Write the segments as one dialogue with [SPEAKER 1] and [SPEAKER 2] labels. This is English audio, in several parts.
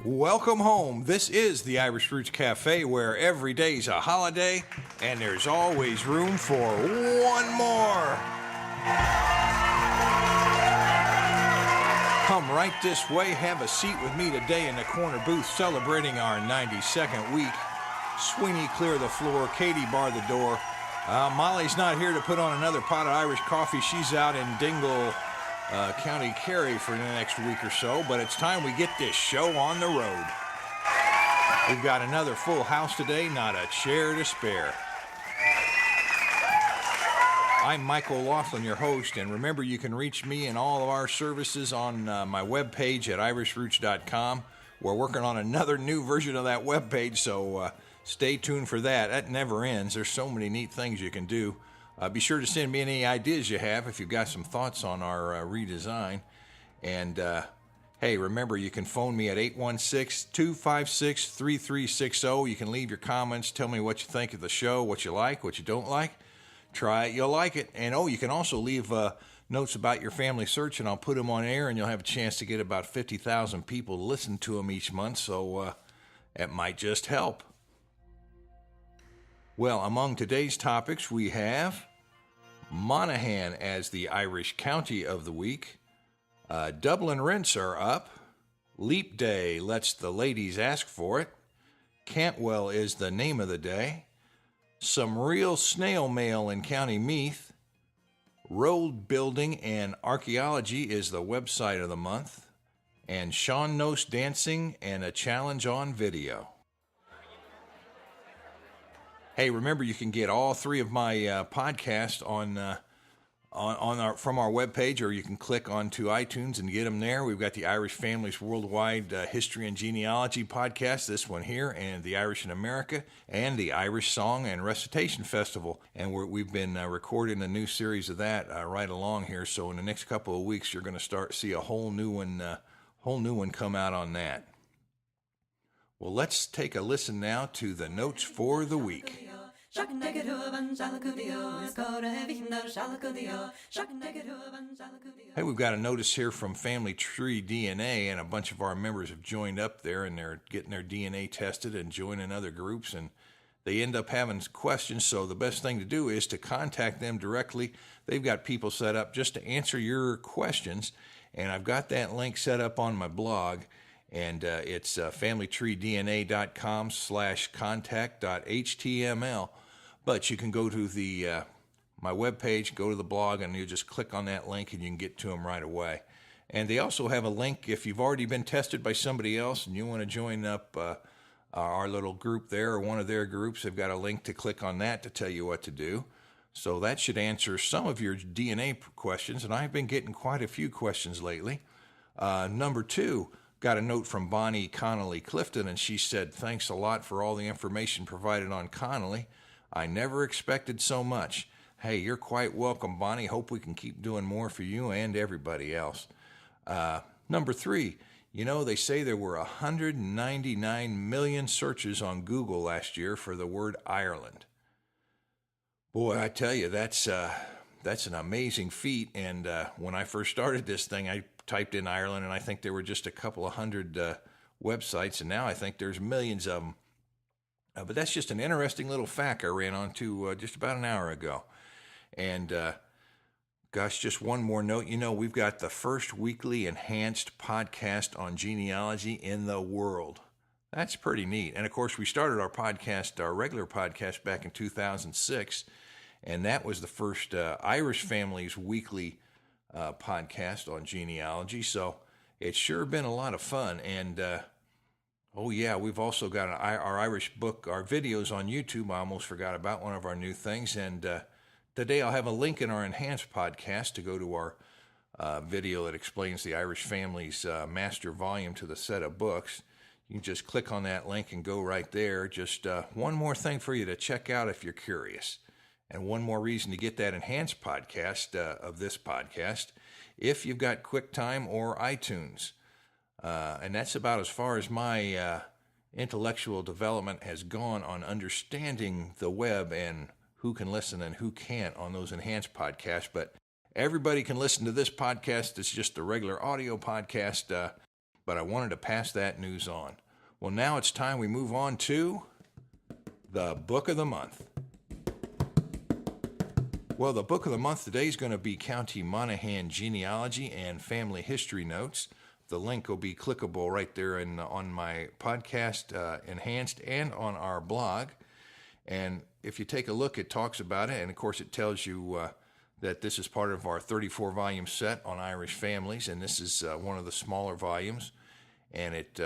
[SPEAKER 1] Welcome home. This is the Irish Roots Cafe, where every day's a holiday and there's always room for one more. Come right this way, have a seat with me today in the corner booth celebrating our 92nd week. Sweeney clear the floor, Katie bar the door. Molly's not here to put on another pot of Irish coffee. She's out in Dingle, County Kerry for the next week or so, but it's time we get this show on the road. We've got another full house today, not a chair to spare. I'm Mike OLaughlin, your host, and remember you can reach me and all of our services on my webpage at irishroots.com. We're working on another new version of that webpage, so stay tuned for that. That never ends. There's so many neat things you can do. Be sure to send me any ideas you have if you've got some thoughts on our redesign. And, hey, remember, you can phone me at 816-256-3360. You can leave your comments, tell me what you think of the show, what you like, what you don't like. Try it, you'll like it. And, you can also leave notes about your family search, and I'll put them on air, and you'll have a chance to get about 50,000 people to listen to them each month, so it might just help. Well, among today's topics, we have Monaghan as the Irish County of the Week. Dublin Rents are up. Leap Day lets the ladies ask for it. Cantwell is the name of the day. Some real snail mail in County Meath. Road Building and Archaeology is the website of the month. And Sean Nose dancing and a challenge on video. Hey, remember you can get all three of my podcasts from our webpage, or you can click onto iTunes and get them there. We've got the Irish Families Worldwide History and Genealogy podcast, this one here, and the Irish in America, and the Irish Song and Recitation Festival. And we've been recording a new series of that right along here. So in the next couple of weeks, you're going to see a whole new one come out on that. Well, let's take a listen now to the notes for the week. Hey, we've got a notice here from Family Tree DNA, and a bunch of our members have joined up there, and they're getting their DNA tested and joining other groups, and they end up having questions, so the best thing to do is to contact them directly. They've got people set up just to answer your questions, and I've got that link set up on my blog. And it's familytreedna.com/contact.html. But you can go to my webpage, go to the blog, and you just click on that link, and you can get to them right away. And they also have a link if you've already been tested by somebody else and you want to join up our little group there, or one of their groups. They've got a link to click on that to tell you what to do. So that should answer some of your DNA questions, and I've been getting quite a few questions lately. Number 2. Got a note from Bonnie Connolly Clifton, and she said, "Thanks a lot for all the information provided on Connolly. I never expected so much." Hey, you're quite welcome, Bonnie. Hope we can keep doing more for you and everybody else. Number 3, they say there were 199 million searches on Google last year for the word Ireland. Boy, I tell you, that's an amazing feat. And when I first started this thing, I typed in Ireland, and I think there were just a couple of hundred websites, and now I think there's millions of them. But that's just an interesting little fact I ran onto just about an hour ago. And gosh, just one more note. We've got the first weekly enhanced podcast on genealogy in the world. That's pretty neat. And of course, we started our regular podcast back in 2006, and that was the first Irish Families Weekly podcast on genealogy. So it's sure been a lot of fun. And we've also got our Irish book, our videos on YouTube. I almost forgot about one of our new things. And today I'll have a link in our enhanced podcast to go to our video that explains the Irish Families master volume to the set of books. You can just click on that link and go right there. Just one more thing for you to check out if you're curious. And one more reason to get that enhanced podcast of this podcast, if you've got QuickTime or iTunes. And that's about as far as my intellectual development has gone on understanding the web and who can listen and who can't on those enhanced podcasts. But everybody can listen to this podcast. It's just a regular audio podcast. but I wanted to pass that news on. Well, now it's time we move on to the book of the month. Well, the book of the month today is going to be County Monaghan Genealogy and Family History Notes. The link will be clickable right there on my podcast Enhanced and on our blog. And if you take a look, it talks about it, and of course it tells you that this is part of our 34-volume set on Irish families, and this is one of the smaller volumes. And it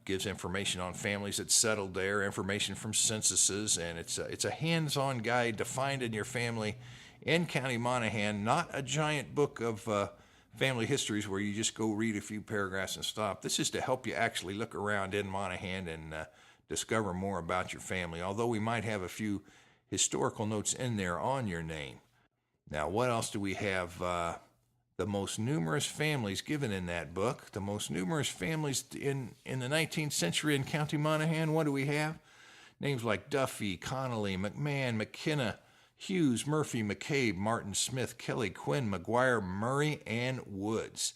[SPEAKER 1] gives information on families that settled there, information from censuses, and it's a hands-on guide to finding your family in County Monaghan, not a giant book of family histories where you just go read a few paragraphs and stop. This is to help you actually look around in Monaghan and discover more about your family, although we might have a few historical notes in there on your name. Now, what else do we have? The most numerous families given in that book, the most numerous families in the 19th century in County Monaghan. What do we have? Names like Duffy, Connolly, McMahon, McKenna, Hughes, Murphy, McCabe, Martin, Smith, Kelly, Quinn, McGuire, Murray, and Woods.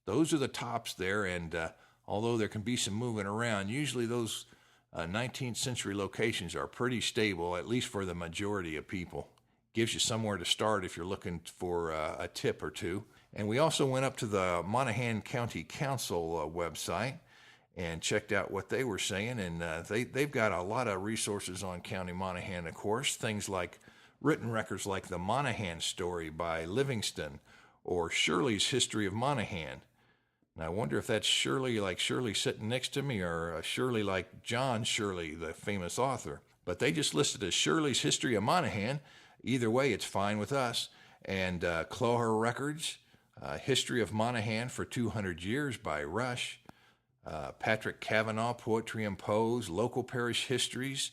[SPEAKER 1] Those are the tops there, and although there can be some moving around, usually those 19th century locations are pretty stable, at least for the majority of people. Gives you somewhere to start if you're looking for a tip or two. And we also went up to the Monaghan County Council website and checked out what they were saying. And they've got a lot of resources on County Monaghan, of course. Things like written records like the Monaghan Story by Livingston or Shirley's History of Monaghan. And I wonder if that's Shirley like Shirley sitting next to me or Shirley like John Shirley, the famous author. But they just listed as Shirley's History of Monaghan. Either way, it's fine with us. And Cloher Records, History of Monaghan for 200 Years by Rush, Patrick Cavanaugh, Poetry and Prose, Local Parish Histories,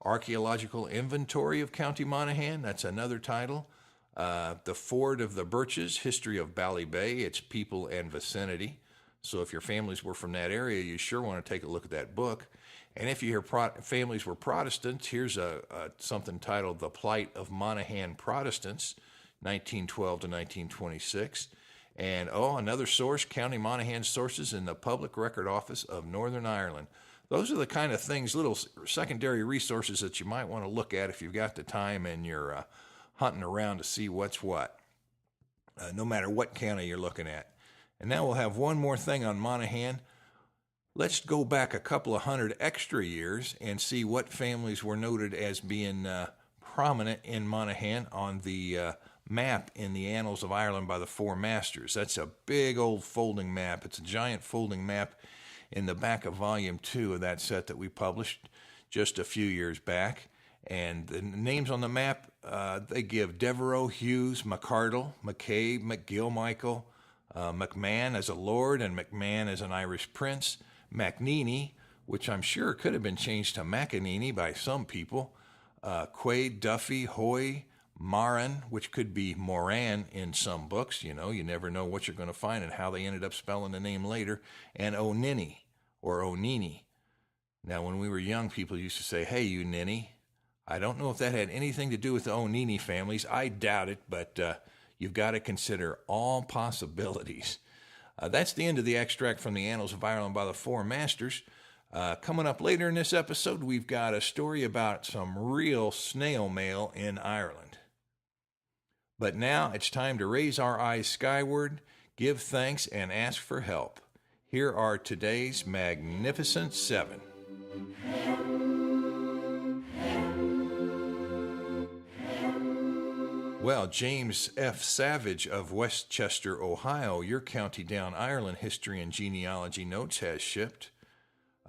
[SPEAKER 1] Archaeological Inventory of County Monaghan, that's another title. The Ford of the Birches, History of Ballybay, its people and vicinity. So if your families were from that area, you sure want to take a look at that book. And if you hear families were Protestants, here's something titled The Plight of Monaghan Protestants, 1912 to 1926. And, another source, County Monaghan Sources in the Public Record Office of Northern Ireland. Those are the kind of things, little secondary resources that you might want to look at if you've got the time and you're hunting around to see what's what, no matter what county you're looking at. And now we'll have one more thing on Monaghan. Let's go back a couple of hundred extra years and see what families were noted as being prominent in Monaghan on the map in the Annals of Ireland by the Four Masters. That's a big old folding map. It's a giant folding map in the back of Volume 2 of that set that we published just a few years back. And the names on the map, they give Devereux, Hughes, McCardle, McCabe, McGilmichael, McMahon as a lord and McMahon as an Irish prince, MacNeany, which I'm sure could have been changed to McEneany by some people, Quaid, Duffy, Hoy, Maran, which could be Moran in some books. You never know what you're going to find and how they ended up spelling the name later, and O'Ninny or O'Neeny. Now, when we were young, people used to say, "Hey, you ninny." I don't know if that had anything to do with the O'Neeny families. I doubt it, but you've got to consider all possibilities. That's the end of the extract from the Annals of Ireland by the Four Masters. Coming up later in this episode, we've got a story about some real snail mail in Ireland. But now it's time to raise our eyes skyward, give thanks, and ask for help. Here are today's Magnificent Seven. Well, James F. Savage of Westchester, Ohio, your County Down, Ireland History and Genealogy Notes has shipped.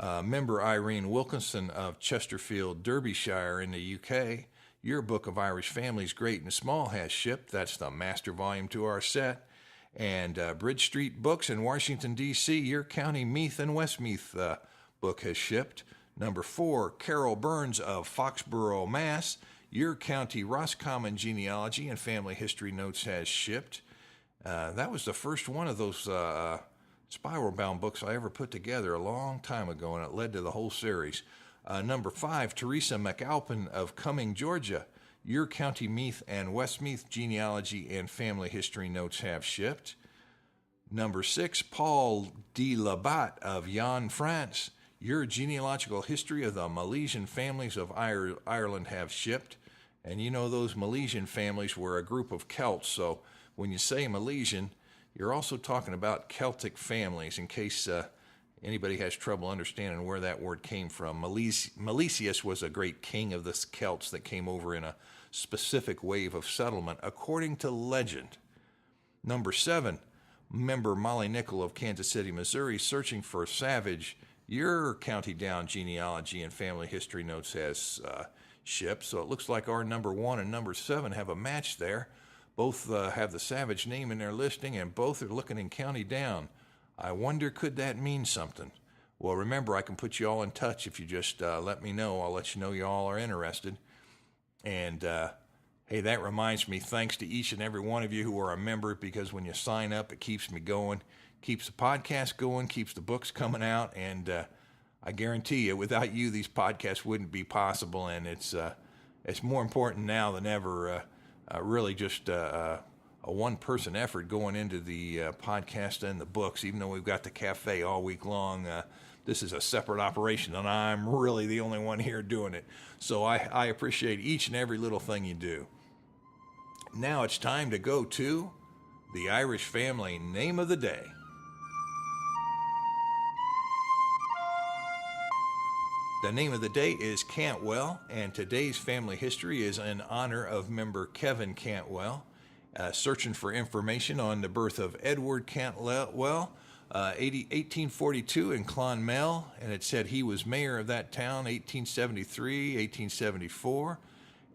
[SPEAKER 1] Member Irene Wilkinson of Chesterfield, Derbyshire in the UK, your Book of Irish Families, Great and Small, has shipped. That's the master volume to our set. And Bridge Street Books in Washington, D.C., your County Meath and Westmeath book has shipped. Number 4, Carol Burns of Foxborough, Mass., your County Roscommon Genealogy and Family History Notes has shipped. That was the first one of those spiral-bound books I ever put together a long time ago, and it led to the whole series. Number 5, Teresa McAlpin of Cumming, Georgia. Your County Meath and Westmeath Genealogy and Family History Notes have shipped. Number 6, Paul de Labat of Jan, France. Your genealogical history of the Milesian families of Ireland have shipped. And you know those Milesian families were a group of Celts, so when you say Milesian, you're also talking about Celtic families, in case anybody has trouble understanding where that word came from. Milesius was a great king of the Celts that came over in a specific wave of settlement, according to legend. Number 7, member Molly Nickel of Kansas City, Missouri, searching for Savage. Your county down genealogy and family history notes has shipped, so it looks like our number 1 and number 7 have a match there. Both have the Savage name in their listing, and both are looking in county down. I wonder, could that mean something? Well, remember, I can put you all in touch if you just let me know. I'll let you know you all are interested. And, hey, that reminds me, thanks to each and every one of you who are a member, because when you sign up, it keeps me going, keeps the podcast going, keeps the books coming out, and I guarantee you, without you, these podcasts wouldn't be possible, and it's more important now than ever, really just a one-person effort going into the podcast and the books. Even though we've got the cafe all week long, this is a separate operation, and I'm really the only one here doing it. So I appreciate each and every little thing you do. Now it's time to go to the Irish family name of the day. The name of the day is Cantwell, and today's family history is in honor of member Kevin Cantwell. Searching for information on the birth of Edward Cantwell, 1842 in Clonmel, and it said he was mayor of that town 1873, 1874,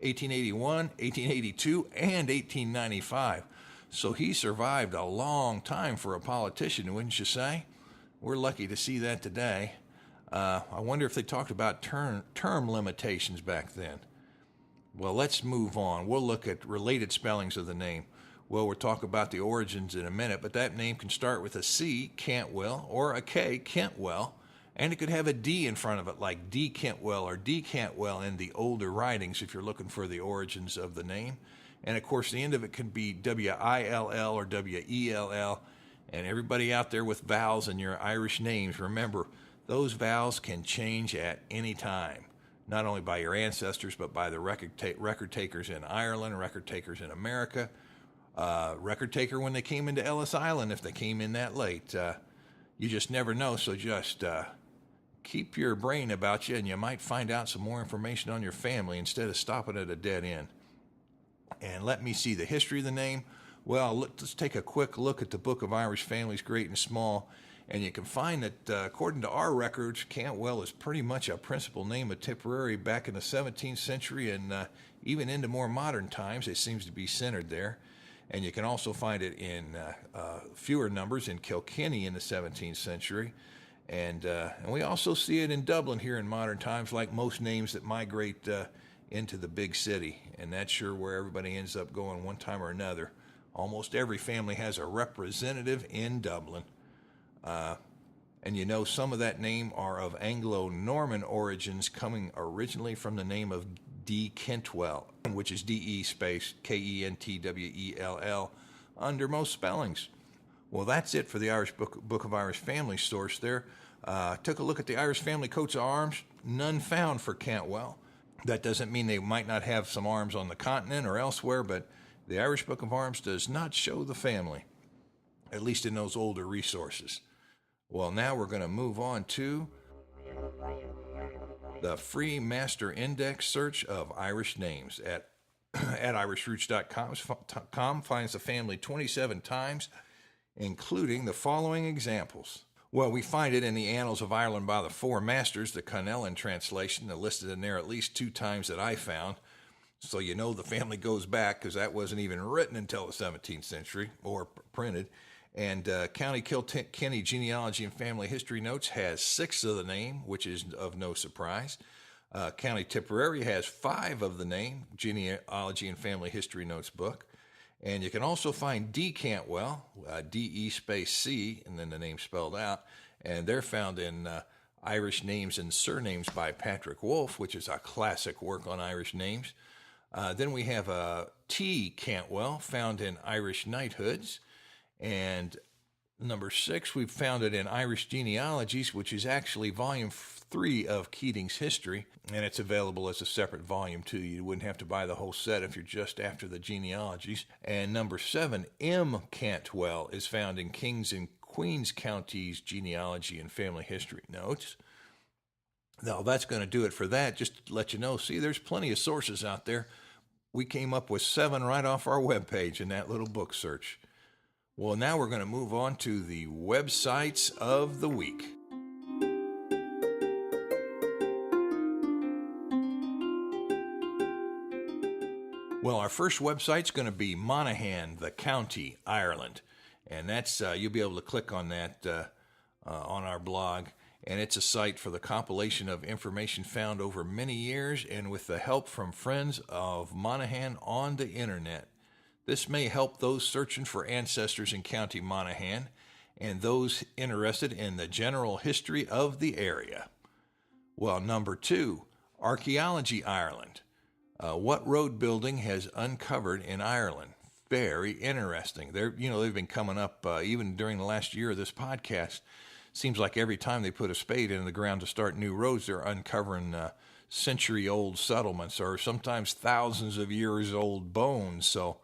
[SPEAKER 1] 1881, 1882, and 1895. So he survived a long time for a politician, wouldn't you say? We're lucky to see that today. I wonder if they talked about term limitations back then. Well, let's move on. We'll look at related spellings of the name. Well, we'll talk about the origins in a minute, but that name can start with a C, Cantwell, or a K, Kentwell, and it could have a D in front of it, like D. Kentwell or D. Cantwell in the older writings if you're looking for the origins of the name. And, of course, the end of it can be W-I-L-L or W-E-L-L. And everybody out there with vowels in your Irish names, remember, those vowels can change at any time, not only by your ancestors, but by the record takers in Ireland, record takers in America, record taker when they came into Ellis Island, if they came in that late. You just never know, so just keep your brain about you, and you might find out some more information on your family instead of stopping at a dead end. And let me see the history of the name. Well, let's take a quick look at the Book of Irish Families, Great and Small. And you can find that, according to our records, Cantwell is pretty much a principal name of Tipperary back in the 17th century, and even into more modern times, it seems to be centered there. And you can also find it in fewer numbers in Kilkenny in the 17th century. And we also see it in Dublin here in modern times, like most names that migrate into the big city. And that's sure where everybody ends up going one time or another. Almost every family has a representative in Dublin. And you know, some of that name are of Anglo-Norman origins, coming originally from the name of D. Kentwell, which is D-E space K-E-N-T-W-E-L-L under most spellings. Well, that's it for the Irish Book of Irish Family source there. Took a look at the Irish family coats of arms, none found for Cantwell. That doesn't mean they might not have some arms on the continent or elsewhere, but the Irish Book of Arms does not show the family, at least in those older resources. Well, now we're going to move on to the free master index search of Irish names at irishroots.com finds the family 27 times, including the following examples. Well, we find it in the Annals of Ireland by the Four Masters, the Connellan translation, listed in there at least 2 times that I found. So you know the family goes back, because that wasn't even written until the 17th century, or printed. And County Kilkenny Genealogy and Family History Notes has 6 of the name, which is of no surprise. County Tipperary has 5 of the name, Genealogy and Family History Notes book. And you can also find D. Cantwell, D-E space C, and then the name spelled out. And they're found in Irish Names and Surnames by Patrick Wolfe, which is a classic work on Irish names. Then we have T. Cantwell, found in Irish Knighthoods. And Number 6, we've found it in Irish Genealogies, which is actually volume 3 of Keating's History, and it's available as a separate volume too. You wouldn't have to buy the whole set if you're just after the genealogies. And number 7, M. Cantwell, is found in Kings and Queens Counties Genealogy and Family History Notes. Now, that's going to do it for that. Just to let you know, see, there's plenty of sources out there. We came up with 7 right off our webpage in that little book search. Well, now we're going to move on to the websites of the week. Well, our first website's going to be Monaghan, the county, Ireland. And that's you'll be able to click on that on our blog. And it's a site for the compilation of information found over many years and with the help from friends of Monaghan on the internet. This may help those searching for ancestors in County Monaghan and those interested in the general history of the area. Well, number 2, Archaeology Ireland. What road building has uncovered in Ireland? Very interesting. They've been coming up even during the last year of this podcast. Seems like every time they put a spade in the ground to start new roads, they're uncovering century-old settlements or sometimes thousands of years old bones. So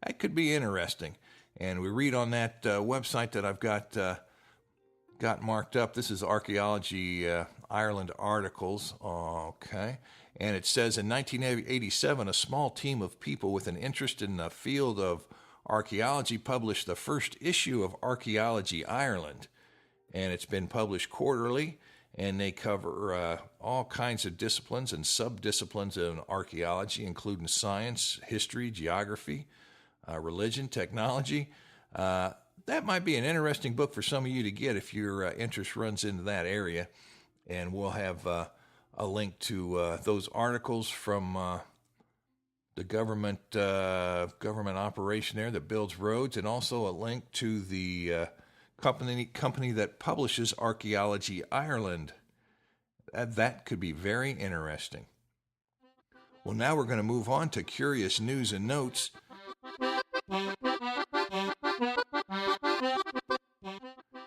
[SPEAKER 1] that could be interesting. And we read on that website that I've got marked up. This is Archaeology Ireland articles. Okay. And it says in 1987, a small team of people with an interest in the field of archaeology published the first issue of Archaeology Ireland. And it's been published quarterly, and they cover all kinds of disciplines and sub-disciplines in archaeology, including science, history, geography, religion, technology. That might be an interesting book for some of you to get if your interest runs into that area. And we'll have a link to those articles from the government operation there that builds roads, and also a link to the company that publishes Archaeology Ireland. That could be very interesting. Well, now we're going to move on to Curious News and Notes.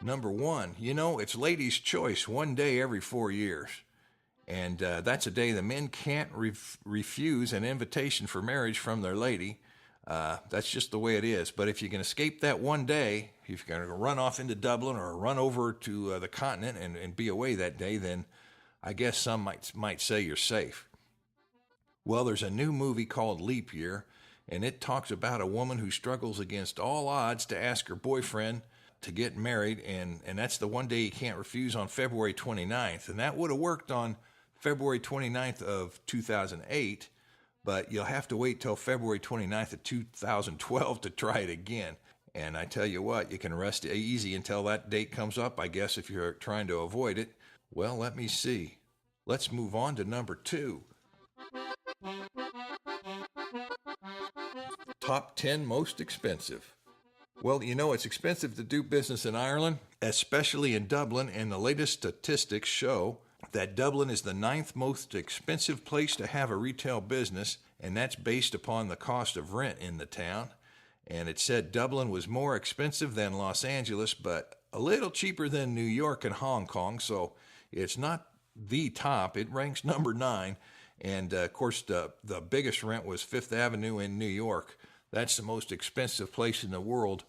[SPEAKER 1] Number 1, it's Ladies' Choice one day every 4 years. And that's a day the men can't refuse an invitation for marriage from their lady. That's just the way it is. But if you can escape that one day, if you're going to run off into Dublin or run over to the continent and be away that day, then I guess some might say you're safe. Well, there's a new movie called Leap Year, and it talks about a woman who struggles against all odds to ask her boyfriend to get married, and that's the one day you can't refuse on February 29th. And that would have worked on February 29th of 2008, but you'll have to wait till February 29th of 2012 to try it again. And I tell you what, you can rest easy until that date comes up, I guess, if you're trying to avoid it. Well, let me see. Let's move on to number 2. Top 10 most expensive. Well, it's expensive to do business in Ireland, especially in Dublin, and the latest statistics show that Dublin is the 9th most expensive place to have a retail business, and that's based upon the cost of rent in the town. And it said Dublin was more expensive than Los Angeles, but a little cheaper than New York and Hong Kong, so it's not the top. It ranks number 9, and of course the biggest rent was Fifth Avenue in New York. That's the most expensive place in the world.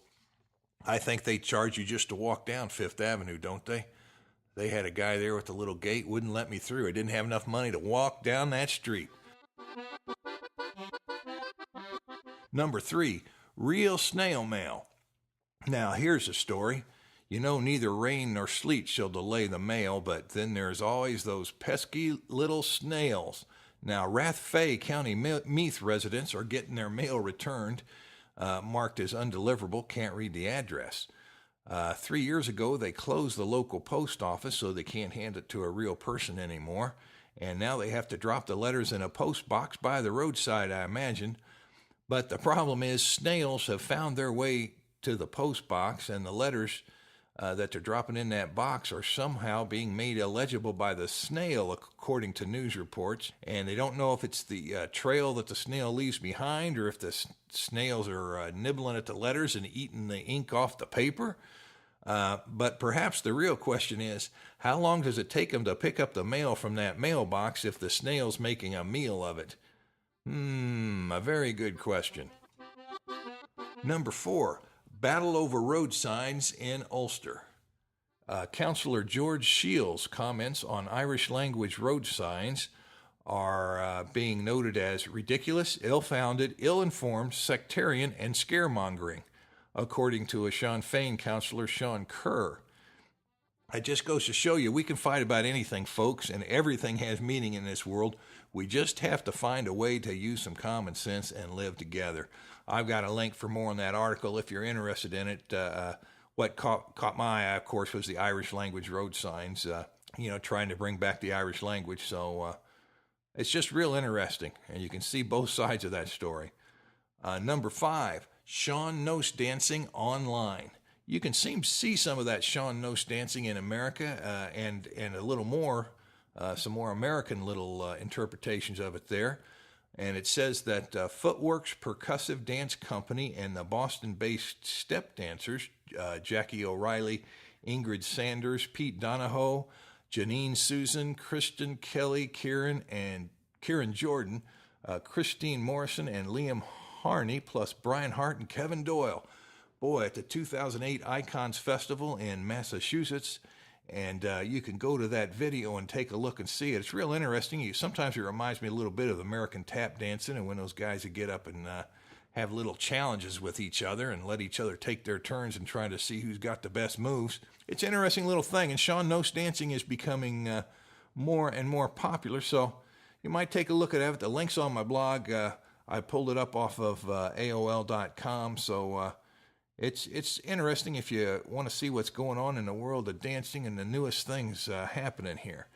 [SPEAKER 1] I think they charge you just to walk down Fifth Avenue, don't they? They had a guy there with a little gate, wouldn't let me through. I didn't have enough money to walk down that street. Number 3, real snail mail. Now, here's a story. Neither rain nor sleet shall delay the mail, but then there's always those pesky little snails. Now, Rathfay County Meath residents are getting their mail returned, marked as undeliverable, can't read the address. 3 years ago, they closed the local post office, so they can't hand it to a real person anymore. And now they have to drop the letters in a post box by the roadside, I imagine. But the problem is snails have found their way to the post box, and the letters that they're dropping in that box are somehow being made illegible by the snail, according to news reports. And they don't know if it's the trail that the snail leaves behind, or if the snails are nibbling at the letters and eating the ink off the paper. But perhaps the real question is, how long does it take them to pick up the mail from that mailbox if the snail's making a meal of it? A very good question. Number 4, battle over road signs in Ulster. Councillor George Shields' comments on Irish language road signs are being noted as ridiculous, ill-founded, ill-informed, sectarian, and scaremongering, according to a Sinn Féin councillor, Sean Kerr. It just goes to show you we can fight about anything, folks, and everything has meaning in this world. We just have to find a way to use some common sense and live together. I've got a link for more on that article if you're interested in it. What caught my eye, of course, was the Irish language road signs, trying to bring back the Irish language. So it's just real interesting, and you can see both sides of that story. Number 5, Sean Nose dancing online. You can see some of that Sean Nose dancing in America and a little more, some more American little interpretations of it there. And it says that Footwork's Percussive Dance Company and the Boston-based step dancers, Jackie O'Reilly, Ingrid Sanders, Pete Donahoe, Janine Susan, Kristen Kelly, Kieran Jordan, Christine Morrison, and Liam Harney, plus Brian Hart and Kevin Doyle. Boy, at the 2008 Icons Festival in Massachusetts. And you can go to that video and take a look and see it. It's real interesting. Sometimes it reminds me a little bit of American tap dancing, and when those guys would get up and have little challenges with each other and let each other take their turns and try to see who's got the best moves. It's an interesting little thing, and Sean Nose dancing is becoming more and more popular, so you might take a look at it. The link's on my blog. I pulled it up off of AOL.com, so it's interesting if you want to see what's going on in the world of dancing and the newest things happening here.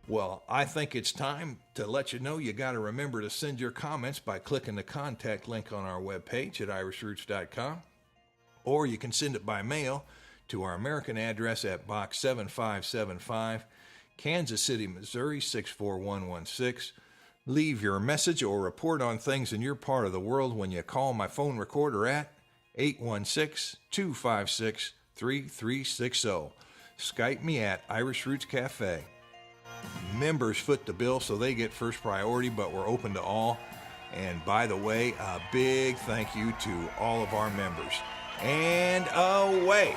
[SPEAKER 1] Well, I think it's time to let you know you got to remember to send your comments by clicking the contact link on our webpage at irishroots.com, or you can send it by mail to our American address at Box 7575, Kansas City, Missouri 64116. Leave your message or report on things in your part of the world when you call my phone recorder at 816-256-3360. Skype me at Irish Roots Cafe. Members foot the bill, so they get first priority, but we're open to all. And by the way, a big thank you to all of our members. And away!